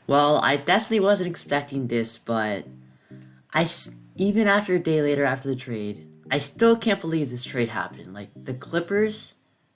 Well, I definitely wasn't expecting this, but even after a day later after the trade, I still can't believe this trade happened. Like the Clippers,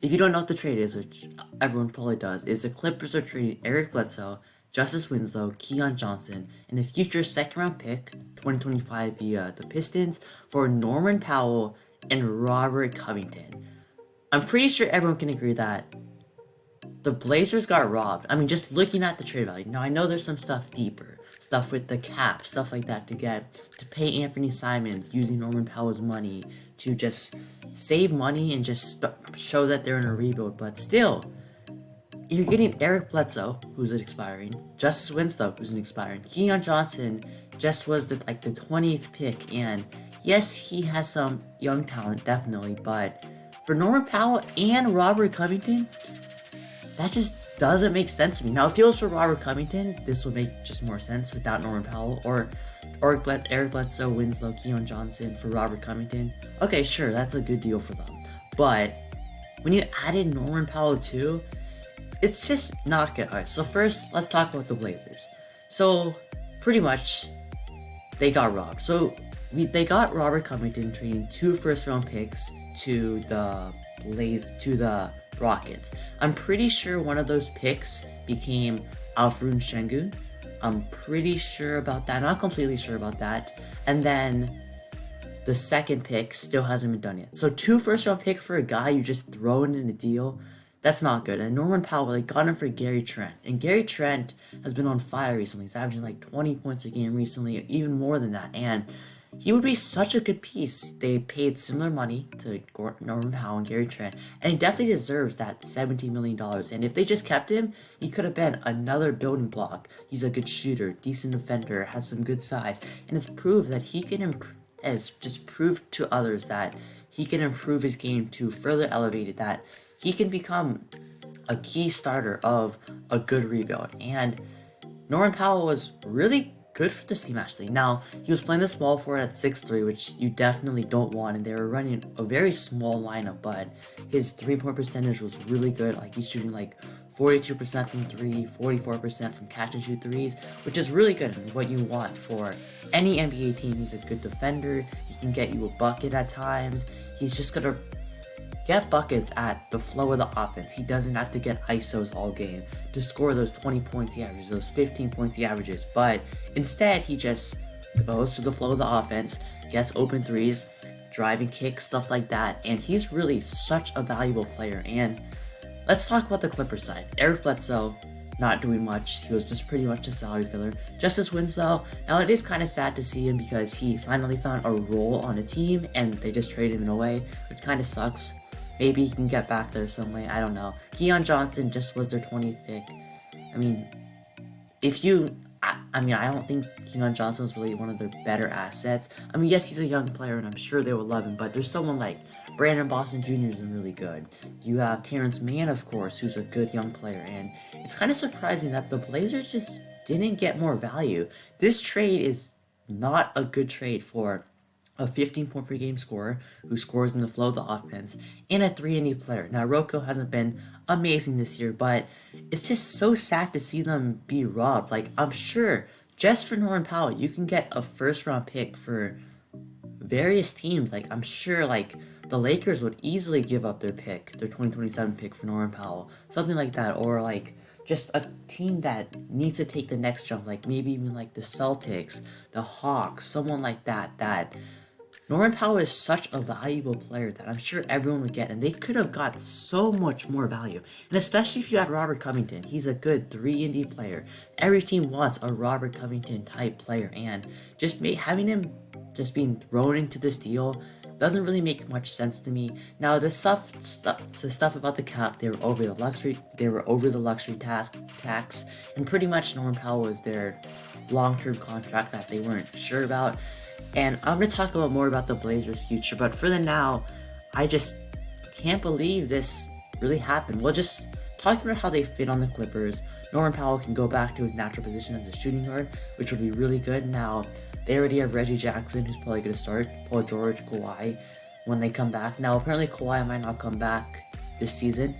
if you don't know what the trade is, which everyone probably does, is the Clippers are trading Eric Bledsoe, Justice Winslow, Geon Johnson, and a future second round pick, 2025 via the Pistons for Norman Powell and Robert Covington. I'm pretty sure everyone can agree that the Blazers got robbed. I mean, just looking at the trade value. Now, I know there's some stuff deeper, stuff with the cap, stuff like that to pay Anthony Simons using Norman Powell's money to just save money and just show that they're in a rebuild. But still, you're getting Eric Bledsoe, who's an expiring, Justice Winslow, who's an expiring, Geon Johnson just was the 20th pick, and yes, he has some young talent, definitely, but for Norman Powell and Robert Covington, that just doesn't make sense to me. Now, if it was for Robert Covington, this would make just more sense without Norman Powell or Eric Bledsoe, Winslow, Geon Johnson for Robert Covington. Okay, sure, that's a good deal for them. But when you added Norman Powell too, it's just not good. Alright, so first, let's talk about the Blazers. So, pretty much, they got robbed. So, they got Robert Covington trading 2 first-round picks to the Rockets. I'm pretty sure one of those picks became Alfred Şengün. I'm pretty sure about that. Not completely sure about that. And then the second pick still hasn't been done yet. So 2 first-round picks for a guy you just thrown in a deal. That's not good. And Norman Powell, got him for Gary Trent. And Gary Trent has been on fire recently. He's averaging 20 points a game recently, even more than that. And he would be such a good piece. They paid similar money to Norman Powell and Gary Trent, and he definitely deserves that $17 million. And if they just kept him, he could have been another building block. He's a good shooter, decent defender, has some good size, and has proved that he can has just proved to others that he can improve his game to further elevate it, that he can become a key starter of a good rebuild. And Norman Powell was really good for this team, actually. Now, he was playing the small forward at 6'3", which you definitely don't want, and they were running a very small lineup, but his three-point percentage was really good. He's shooting 42% from 3, 44% from catch-and-shoot threes, which is really good and what you want for any NBA team. He's a good defender. He can get you a bucket at times. He's just going to get buckets at the flow of the offense. He doesn't have to get ISOs all game to score those 20 points he averages, those 15 points he averages, but instead he just goes to the flow of the offense, gets open threes, driving kicks, stuff like that, and he's really such a valuable player. And let's talk about the Clippers side. Eric Bledsoe, not doing much. He was just pretty much a salary filler. Justice Winslow, now it is kind of sad to see him because he finally found a role on a team and they just traded him away, which kind of sucks. Maybe he can get back there some way. I don't know. Geon Johnson just was their 20th pick. I mean, I don't think Geon Johnson was really one of their better assets. I mean, yes, he's a young player, and I'm sure they will love him, but there's someone like Brandon Boston Jr. is really good. You have Terrence Mann, of course, who's a good young player, and it's kind of surprising that the Blazers just didn't get more value. This trade is not a good trade for a 15-point per game scorer who scores in the flow of the offense, and a 3-and-D player. Now, Rocco hasn't been amazing this year, but it's just so sad to see them be robbed. I'm sure just for Norman Powell, you can get a first-round pick for various teams. I'm sure, the Lakers would easily give up their 2027 pick for Norman Powell, something like that, or, just a team that needs to take the next jump, maybe even the Celtics, the Hawks, someone like that Norman Powell is such a valuable player that I'm sure everyone would get, and they could have got so much more value. And especially if you had Robert Covington, he's a good 3-and-D player. Every team wants a Robert Covington type player, and just having him just being thrown into this deal doesn't really make much sense to me. Now, the stuff about the cap, they were over the luxury tax, and pretty much Norman Powell was their long-term contract that they weren't sure about. And I'm going to talk more about the Blazers' future, but for the now, I just can't believe this really happened. Well, just talking about how they fit on the Clippers, Norman Powell can go back to his natural position as a shooting guard, which would be really good. Now, they already have Reggie Jackson, who's probably going to start, Paul George, Kawhi, when they come back. Now, apparently Kawhi might not come back this season.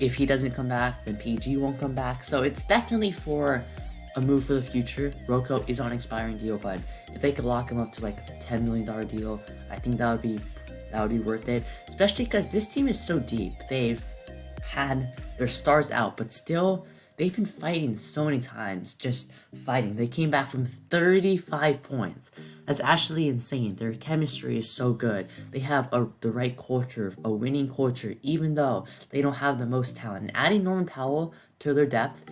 If he doesn't come back, then PG won't come back. So it's definitely for a move for the future. Roko is on an expiring deal, but if they could lock him up to like a $10 million deal, I think that would be worth it. Especially because this team is so deep. They've had their stars out, but still they've been fighting so many times, just fighting. They came back from 35 points. That's actually insane. Their chemistry is so good. They have the right culture, a winning culture, even though they don't have the most talent. And adding Norman Powell to their depth,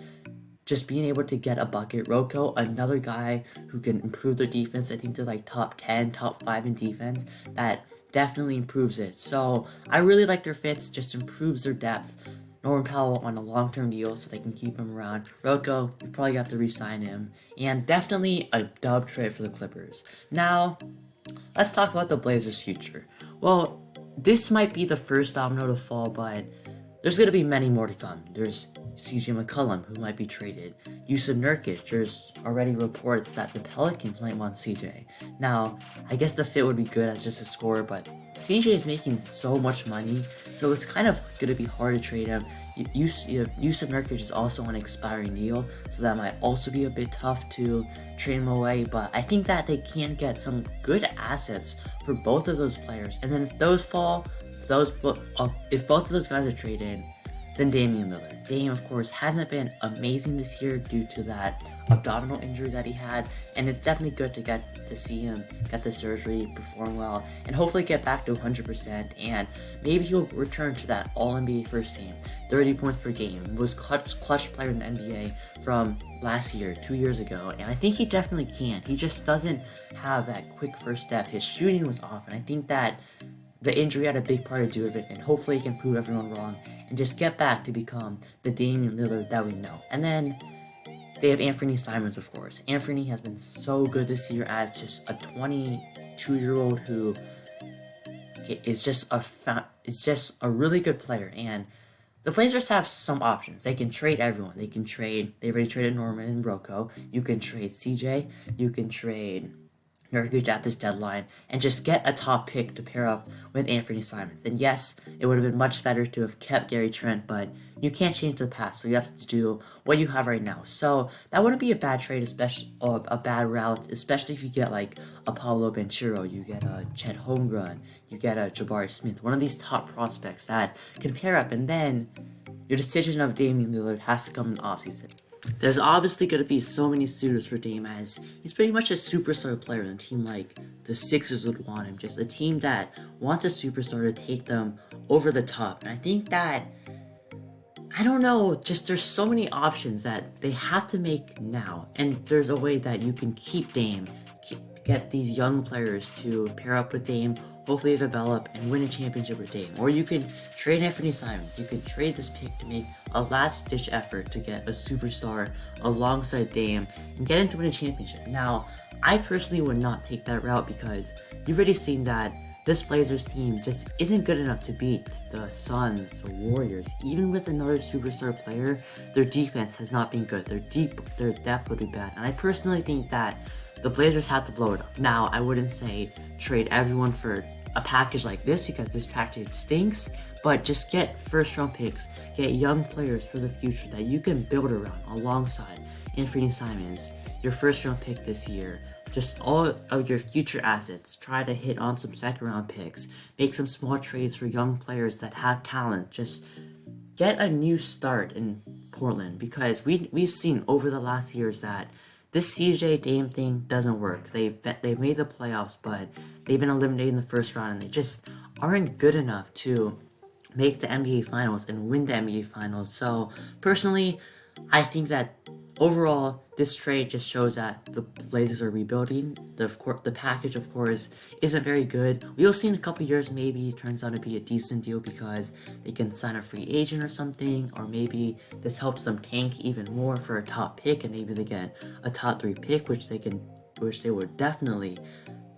just being able to get a bucket. Roko, another guy who can improve their defense. I think they're like top 10, top 5 in defense. That definitely improves it. So I really like their fits, just improves their depth. Norman Powell on a long-term deal so they can keep him around. Roko, you probably have to re-sign him. And definitely a dub trade for the Clippers. Now, let's talk about the Blazers' future. Well, this might be the first domino to fall, but there's going to be many more to come. There's CJ McCollum, who might be traded. Yusuf Nurkic, there's already reports that the Pelicans might want CJ. Now, I guess the fit would be good as just a scorer, but CJ is making so much money, so it's kind of going to be hard to trade him. Yusuf Nurkic is also on an expiring deal, so that might also be a bit tough to trade him away, but I think that they can get some good assets for both of those players, and then if those fall, if both of those guys are traded, then Damian Lillard. Dame, of course, hasn't been amazing this year due to that abdominal injury that he had, and it's definitely good to get to see him get the surgery, perform well, and hopefully get back to 100%, and maybe he'll return to that All-NBA first team. 30 points per game, was clutch player in the NBA from last year, 2 years ago, and I think he definitely can. He just doesn't have that quick first step. His shooting was off, and I think that the injury had a big part to do with it, and hopefully he can prove everyone wrong and just get back to become the Damian Lillard that we know. And then they have Anthony Simons, of course. Anthony has been so good this year as just a 22-year-old who is just a really good player. And the Blazers have some options. They can trade everyone. They already traded Norman and Roko. You can trade CJ. You can trade Nurkic at this deadline and just get a top pick to pair up with Anthony Simons. And yes, it would have been much better to have kept Gary Trent, but you can't change the past, so you have to do what you have right now. So that wouldn't be a bad trade, especially a bad route, especially if you get like a Pablo Banchero, you get a Chet Holmgren, you get a Jabari Smith, one of these top prospects that can pair up, and then your decision of Damian Lillard has to come in the offseason. There's obviously going to be so many suitors for Dame, as he's pretty much a superstar player, and a team like the Sixers would want him. Just a team that wants a superstar to take them over the top. And I think that, I don't know, just there's so many options that they have to make now. And there's a way that you can keep Dame, get these young players to pair up with Dame, hopefully develop and win a championship with Dame. Or you can trade Anthony Simons. You can trade this pick to make a last-ditch effort to get a superstar alongside Dame and get him to win a championship. Now, I personally would not take that route because you've already seen that this Blazers team just isn't good enough to beat the Suns, the Warriors. Even with another superstar player, their defense has not been good. Their depth would be bad. And I personally think that the Blazers have to blow it up. Now, I wouldn't say trade everyone for a package like this because this package stinks, but just get first-round picks, get young players for the future that you can build around alongside Anthony Simons, your first-round pick this year, just all of your future assets. Try to hit on some second-round picks, make some small trades for young players that have talent. Just get a new start in Portland, because we've seen over the last years that this CJ Dame thing doesn't work. They've made the playoffs, but they've been eliminated in the first round, and they just aren't good enough to make the NBA Finals and win the NBA Finals. So personally, I think that overall, this trade just shows that the Blazers are rebuilding. The package, of course, isn't very good. We'll see in a couple years, maybe it turns out to be a decent deal because they can sign a free agent or something, or maybe this helps them tank even more for a top pick, and maybe they get a top 3 pick, which they would definitely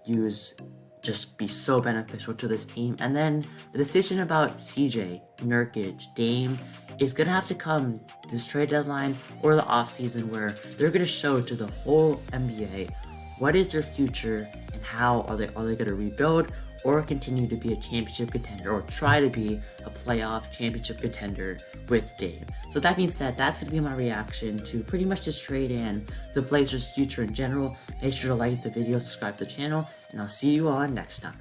use, just be so beneficial to this team. And then the decision about CJ, Nurkic, Dame is going to have to come this trade deadline or the offseason, where they're going to show to the whole NBA what is their future and how are they going to rebuild, or continue to be a championship contender, or try to be a playoff championship contender with Dame. So that being said, that's going to be my reaction to pretty much this trade and the Blazers' future in general. Make sure to like the video, subscribe to the channel, and I'll see you all next time.